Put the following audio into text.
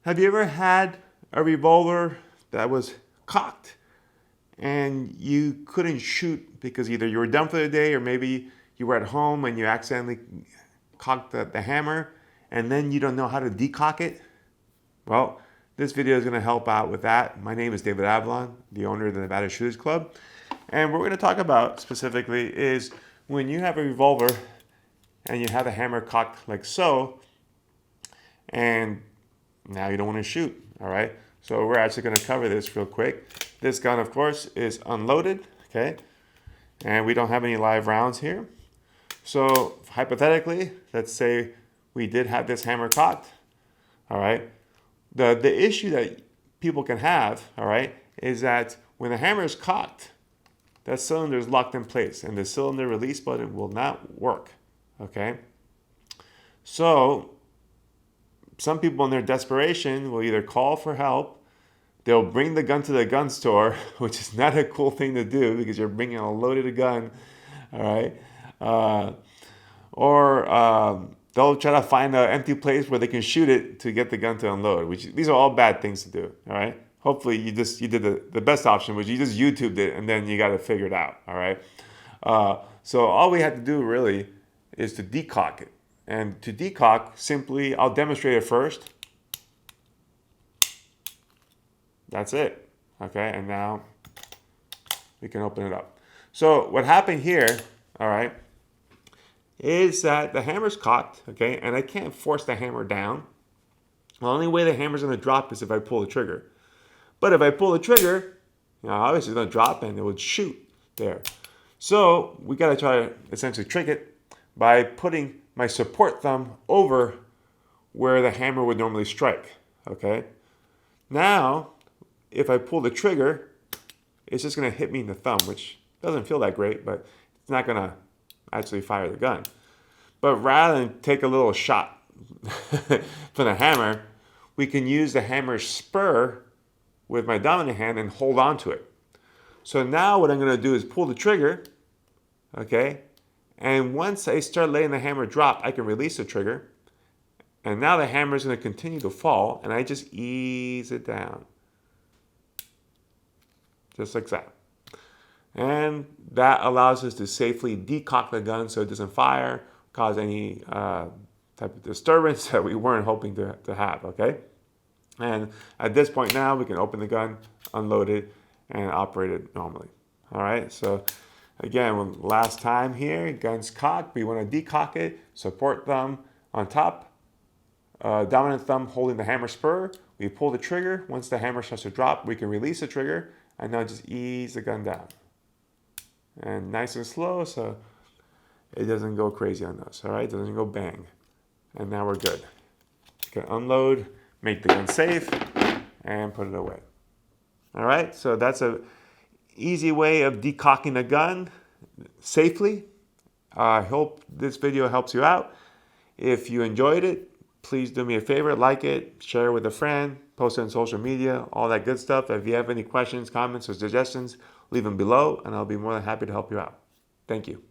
Have you ever had a revolver that was cocked and you couldn't shoot because either you were done for the day or maybe you were at home and you accidentally cocked the hammer and then you don't know how to decock it? Well, this video is going to help out with that. My name is David Avalon, the owner of the Nevada Shooters Club. And what we're going to talk about specifically is when you have a revolver and you have the hammer cocked like so, and now you don't want to shoot, all right? So we're actually going to cover this real quick. This gun, of course, is unloaded, okay? And we don't have any live rounds here. So hypothetically, let's say we did have this hammer cocked, all right? The issue that people can have, all right, is that when the hammer is cocked, that cylinder is locked in place and the cylinder release button will not work, okay? So some people in their desperation will either call for help, they'll bring the gun to the gun store, which is not a cool thing to do because you're bringing a loaded gun, all right? Or they'll try to find an empty place where they can shoot it to get the gun to unload, which these are all bad things to do, all right? Hopefully you did the best option, which you just YouTubed it and then you got to figure it out, all right? So all we had to do really is to decock it. And to decock, simply, I'll demonstrate it first. That's it, okay? And now we can open it up. So what happened here, all right, is that the hammer's cocked, okay? And I can't force the hammer down. The only way the hammer's gonna drop is if I pull the trigger. But if I pull the trigger, you know, obviously it's gonna drop and it would shoot there. So we gotta try to essentially trick it by putting my support thumb over where the hammer would normally strike, okay? Now, if I pull the trigger, it's just gonna hit me in the thumb, which doesn't feel that great, but it's not gonna actually fire the gun. But rather than take a little shot from the hammer, we can use the hammer's spur with my dominant hand and hold on to it. So now what I'm gonna do is pull the trigger, okay? And once I start letting the hammer drop, I can release the trigger. And now the hammer is going to continue to fall, and I just ease it down. Just like that. And that allows us to safely decock the gun so it doesn't fire, cause any type of disturbance that we weren't hoping to have, okay? And at this point now, we can open the gun, unload it, and operate it normally. All right, so again, last time here, gun's cocked, we want to decock it, support thumb on top, dominant thumb holding the hammer spur, we pull the trigger, once the hammer starts to drop, we can release the trigger, and now just ease the gun down. And nice and slow, so it doesn't go crazy on us, all right? It doesn't go bang. And now we're good. You can unload, make the gun safe, and put it away. All right, so that's a easy way of decocking a gun safely. I hope this video helps you out. If you enjoyed it, please do me a favor, like it, share it with a friend, post it on social media, all that good stuff. If you have any questions, comments, or suggestions, leave them below, and I'll be more than happy to help you out. Thank you.